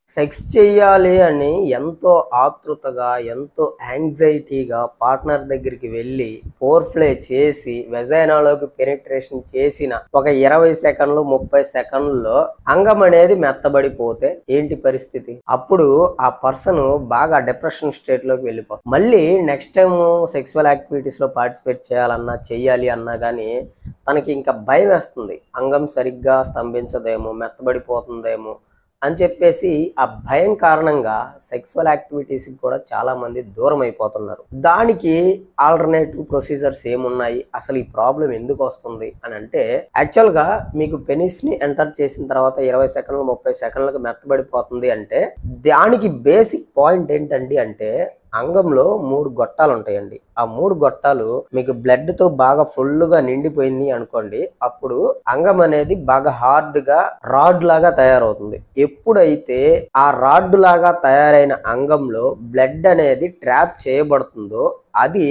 Sex చెయ్యాలి అని ఎంతో ఆతృతగా, ఎంతో యాంగ్జైటీగా పార్ట్నర్ దగ్గరికి వెళ్ళి ఫోర్‌ప్లే చేసి వెజైనాలోకి పెనిట్రేషన్ చేసిన ఒక 20 సెకన్లు, 30 సెకన్లలో అంగం అనేది మెత్తబడిపోతే ఏంటి పరిస్థితి? అప్పుడు ఆ పర్సన్ బాగా డిప్రెషన్ స్టేట్‌లోకి వెళ్ళిపోతారు. మళ్ళీ నెక్స్ట్ టైమ్ సెక్సువల్ యాక్టివిటీస్‌లో పార్టిసిపేట్ చేయాలన్నా, చెయ్యాలి అన్నా గానీ తనకి ఇంకా భయమేస్తుంది. అంగం సరిగ్గా స్తంభించదేమో, మెత్తబడిపోతుందేమో అని చెప్పేసి ఆ భయం కారణంగా సెక్సువల్ యాక్టివిటీస్‌కి కూడా చాలా మంది దూరం అయిపోతున్నారు. దానికి ఆల్టర్‌నేటివ్ ప్రొసీజర్స్ ఏమున్నాయి? అసలు ఈ ప్రాబ్లమ్ ఎందుకు వస్తుంది అని అంటే, యాక్చువల్‌గా మీకు పెనిస్‌ని ఎంటర్ చేసిన తర్వాత 20 సెకన్లు, 30 సెకన్లకు మెత్తబడిపోతుంది అంటే దానికి బేసిక్ పాయింట్ ఏంటండి అంటే అంగంలో 3 గొట్టాలు ఉంటాయండి. ఆ 3 గొట్టాలు మీకు బ్లడ్‌తో బాగా ఫుల్‌గా నిండిపోయింది అనుకోండి. అప్పుడు అంగం అనేది బాగా హార్డ్‌గా రాడ్ లాగా తయారవుతుంది. ఎప్పుడైతే ఆ రాడ్ లాగా తయారైన అంగంలో బ్లడ్ అనేది ట్రాప్ చేయబడుతుందో అది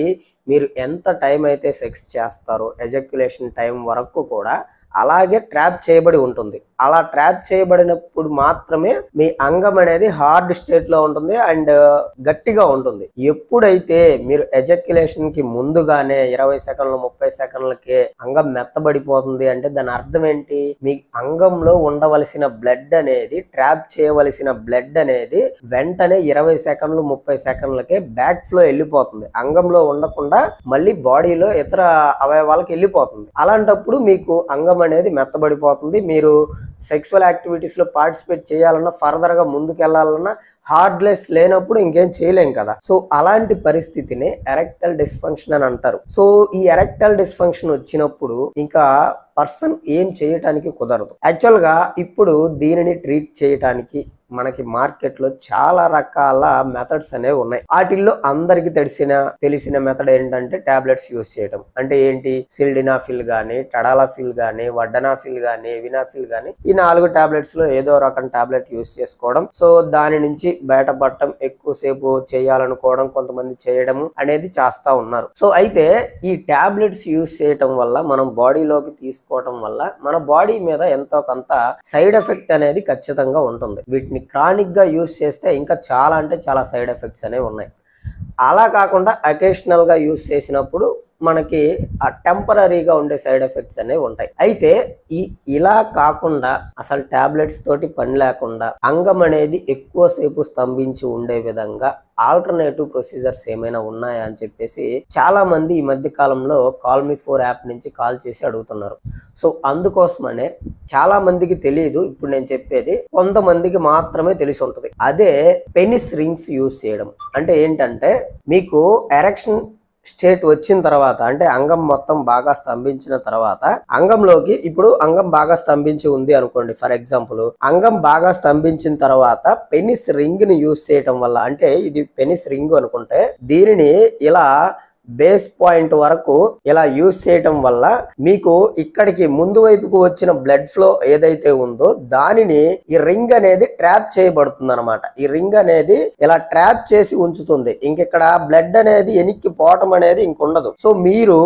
మీరు ఎంత టైం అయితే సెక్స్ చేస్తారో ఎజాక్యులేషన్ టైం వరకు కూడా అలాగే ట్రాప్ చేయబడి ఉంటుంది. అలా ట్రాప్ చేయబడినప్పుడు మాత్రమే మీ అంగం అనేది హార్డ్ స్టేట్ లో ఉంటుంది అండ్ గట్టిగా ఉంటుంది. ఎప్పుడైతే మీరు ఎజాక్యులేషన్ కి ముందుగానే 20 సెకన్లు 30 సెకన్లకే అంగం మెత్తబడిపోతుంది అంటే దాని అర్థం ఏంటి? మీ అంగంలో ఉండవలసిన బ్లడ్ అనేది ట్రాప్ చేయవలసిన బ్లడ్ అనేది వెంటనే 20 సెకన్లు 30 సెకన్లకే బ్యాక్ ఫ్లో వెళ్ళిపోతుంది. అంగంలో ఉండకుండా మళ్ళీ బాడీలో ఇతర అవయవాలకు వెళ్ళిపోతుంది. అలాంటప్పుడు మీకు అంగం అనేది మెత్తబడిపోతుంది. మీరు సెక్సువల్ యాక్టివిటీస్ లో పార్టిసిపేట్ చేయాలన్నా, ఫర్దర్ గా ముందుకు వెళ్ళాలన్నా హార్డ్లెస్ లేనప్పుడు ఇంకేం చేయలేం కదా. సో అలాంటి పరిస్థితిని ఎరెక్టల్ డిస్ఫంక్షన్ అని అంటారు. సో ఈ ఎరెక్టల్ డిస్ఫంక్షన్ వచ్చినప్పుడు ఇంకా పర్సన్ ఏం చేయటానికి కుదరదు. యాక్చువల్ గా ఇప్పుడు దీనిని ట్రీట్ చేయటానికి మనకి మార్కెట్ లో చాలా రకాల మెథడ్స్ అనేవి ఉన్నాయి. వాటిల్లో అందరికి తెలిసిన మెథడ్ ఏంటంటే టాబ్లెట్స్ యూజ్ చేయడం. అంటే ఏంటి? సిల్డినాఫిల్ గానీ, టడాలఫిల్ గానీ, వడ్డనాఫిల్ గానీ, వినాఫిల్ గానీ ఈ 4 టాబ్లెట్స్ లో ఏదో రకం టాబ్లెట్ యూజ్ చేసుకోవడం. సో దాని నుంచి బయటపడటం, ఎక్కువసేపు చేయాలనుకోవడం, కొంతమంది చేయడం అనేది చేస్తా ఉన్నారు. సో అయితే ఈ టాబ్లెట్స్ యూజ్ చేయటం వల్ల మనం బాడీలోకి తీసుకోవటం వల్ల మన బాడీ మీద ఎంతో కొంత సైడ్ ఎఫెక్ట్ అనేది ఖచ్చితంగా ఉంటుంది. వీటిని క్రానిక్ గా యూజ్ చేస్తే ఇంకా చాలా అంటే చాలా సైడ్ ఎఫెక్ట్స్ అనేవి ఉన్నాయి. అలా కాకుండా అకేషనల్ గా యూజ్ చేసినప్పుడు మనకి ఆ టెంపరరీగా ఉండే సైడ్ ఎఫెక్ట్స్ అనేవి ఉంటాయి. అయితే ఇలా కాకుండా అసలు టాబ్లెట్స్ తోటి పని లేకుండా అంగం అనేది ఎక్కువసేపు స్తంభించి ఉండే విధంగా ఆల్టర్నేటివ్ ప్రొసీజర్స్ ఏమైనా ఉన్నాయా అని చెప్పేసి చాలా మంది ఈ మధ్య కాలంలో కాల్ మీ 4 యాప్ నుంచి కాల్ చేసి అడుగుతున్నారు. సో అందుకోసమనే చాలా మందికి తెలియదు ఇప్పుడు నేను చెప్పేది, కొంతమందికి మాత్రమే తెలిసి ఉంటుంది. అదే పెనిస్ రింగ్స్ యూజ్ చేయడం. అంటే ఏంటంటే మీకు ఎరెక్షన్ స్టేట్ వచ్చిన తర్వాత, అంటే అంగం మొత్తం బాగా స్తంభించిన తర్వాత అంగంలోకి, ఇప్పుడు అంగం బాగా స్తంభించి ఉంది అనుకోండి, ఫర్ ఎగ్జాంపుల్ అంగం బాగా స్తంభించిన తర్వాత పెనిస్ రింగ్ ని యూజ్ చేయటం వల్ల, అంటే ఇది పెనిస్ రింగ్ అనుకుంటే దీనిని ఇలా బేస్ పాయింట్ వరకు ఇలా యూజ్ చేయటం వల్ల మీకు ఇక్కడికి ముందు వైపుకు వచ్చిన బ్లడ్ ఫ్లో ఏదైతే ఉందో దానిని ఈ రింగ్ అనేది ట్రాప్ చేయబడుతుంది అనమాట. ఈ రింగ్ అనేది ఇలా ట్రాప్ చేసి ఉంచుతుంది. ఇంకెక్కడ బ్లడ్ అనేది ఎనిక్కి పోవటం అనేది ఇంకొండదు. సో మీరు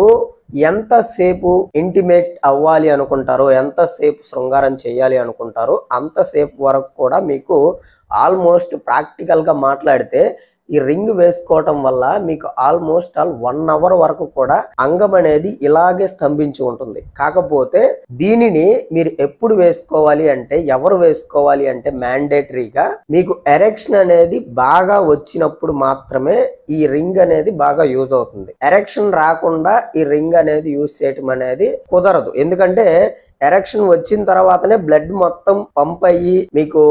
ఎంతసేపు ఇంటిమేట్ అవ్వాలి అనుకుంటారో, ఎంతసేపు శృంగారం చేయాలి అనుకుంటారో అంతసేపు వరకు కూడా మీకు ఆల్మోస్ట్ ప్రాక్టికల్ గా మాట్లాడితే ఈ రింగ్ వేసుకోవటం వల్ల మీకు ఆల్మోస్ట్ 1 అవర్ వరకు కూడా అంగం అనేది ఇలాగే స్తంభించి ఉంటుంది. కాకపోతే దీనిని మీరు ఎప్పుడు వేసుకోవాలి అంటే, ఎవరు వేసుకోవాలి అంటే మ్యాండేటరీగా మీకు ఎరెక్షన్ అనేది బాగా వచ్చినప్పుడు మాత్రమే ఈ రింగ్ అనేది బాగా యూజ్ అవుతుంది. ఎరెక్షన్ రాకుండా ఈ రింగ్ అనేది యూజ్ చేయటం అనేది కుదరదు. ఎందుకంటే ఎరెక్షన్ వచ్చిన తర్వాతనే బ్లడ్ మొత్తం పంప్ అయ్యి మీకు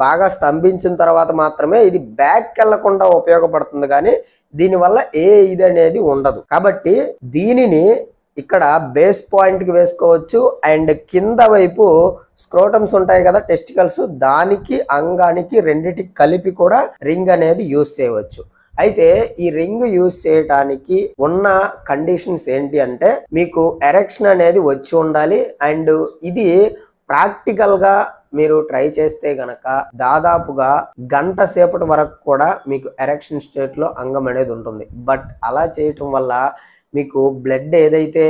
బాగా స్తంభించిన తర్వాత మాత్రమే ఇది బ్యాక్ వెళ్లకుండా ఉపయోగపడుతుంది. కానీ దీనివల్ల ఇది అనేది ఉండదు. కాబట్టి దీనిని ఇక్కడ బేస్ పాయింట్ కి వేసుకోవచ్చు అండ్ కింద వైపు స్క్రోటమ్స్ ఉంటాయి కదా, టెస్టికల్స్, దానికి అంగానికి రెండిటికి కలిపి కూడా రింగ్ అనేది యూజ్ చేయవచ్చు. అయితే ఈ రింగ్ యూజ్ చేయడానికి ఉన్న కండిషన్స్ ఏంటి అంటే మీకు ఎరెక్షన్ అనేది వచ్చి ఉండాలి అండ్ ఇది ప్రాక్టికల్ గా మీరు ట్రై చేస్తే గనక దాదాపుగా గంట సేపటి వరకు కూడా మీకు ఎరెక్షన్ స్టేట్ లో అంగం అనేది ఉంటుంది. బట్ అలా చేయటం వల్ల మీకు బ్లడ్ ఏదైతే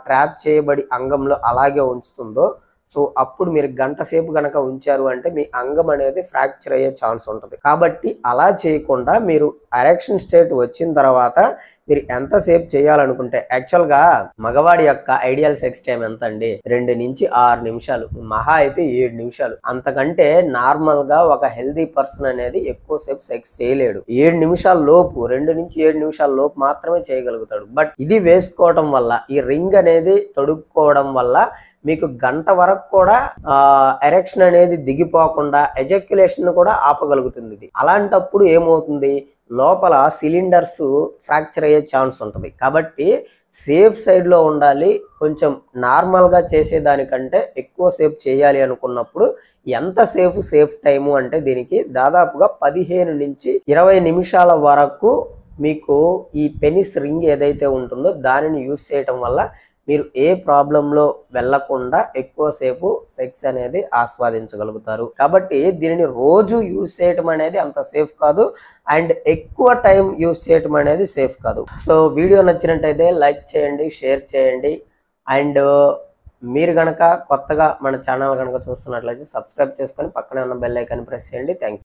ట్రాప్ చేయబడి అంగంలో అలాగే ఉంచుతుందో సో అప్పుడు మీరు గంట సేపు గనక ఉంచారు అంటే మీ అంగం అనేది ఫ్రాక్చర్ అయ్యే ఛాన్స్ ఉంటుంది. కాబట్టి అలా చేయకుండా మీరు ఎరెక్షన్ స్టేట్ వచ్చిన తర్వాత మీరు ఎంతసేపు చేయాలనుకుంటే, యాక్చువల్గా మగవాడి యొక్క ఐడియల్ సెక్స్ టైం ఎంత అండి? 2 నుంచి 6 నిమిషాలు, మహా అయితే 7 నిమిషాలు. అంతకంటే నార్మల్ గా ఒక హెల్దీ పర్సన్ అనేది ఎక్కువసేపు సెక్స్ చేయలేడు. 7 నిమిషాల లోపు, 2 నుంచి 7 నిమిషాల లోపు మాత్రమే చేయగలుగుతాడు. బట్ ఇది వేసుకోవడం వల్ల, ఈ రింగ్ అనేది తొడుక్కోవడం వల్ల మీకు గంట వరకు కూడా ఎరెక్షన్ అనేది దిగిపోకుండా ఎజాక్యులేషన్ కూడా ఆపగలుగుతుంది ఇది. అలాంటప్పుడు ఏమవుతుంది, లోపల సిలిండర్స్ ఫ్రాక్చర్ అయ్యే ఛాన్స్ ఉంటుంది. కాబట్టి సేఫ్ సైడ్లో ఉండాలి. కొంచెం నార్మల్గా చేసేదానికంటే ఎక్కువ సేఫ్ చేయాలి అనుకున్నప్పుడు ఎంత సేఫ్ టైము అంటే దీనికి దాదాపుగా 15 నుంచి 20 నిమిషాల వరకు మీకు ఈ పెనిస్ రింగ్ ఏదైతే ఉంటుందో దానిని యూజ్ చేయటం వల్ల మీరు ఏ ప్రాబ్లంలో వెళ్లకుండా ఎక్కువసేపు సెక్స్ అనేది ఆస్వాదించగలుగుతారు. కాబట్టి దీనిని రోజు యూజ్ చేయటం అనేది అంత సేఫ్ కాదు, అండ్ ఎక్కువ టైం యూజ్ చేయటం అనేది సేఫ్ కాదు. సో వీడియో నచ్చినట్టయితే లైక్ చేయండి, షేర్ చేయండి, అండ్ మీరు గనక కొత్తగా మన ఛానల్ కనుక చూస్తున్నట్లయితే సబ్స్క్రైబ్ చేసుకొని పక్కనే ఉన్న బెల్ ఐకాన్ ప్రెస్ చేయండి. Thank you.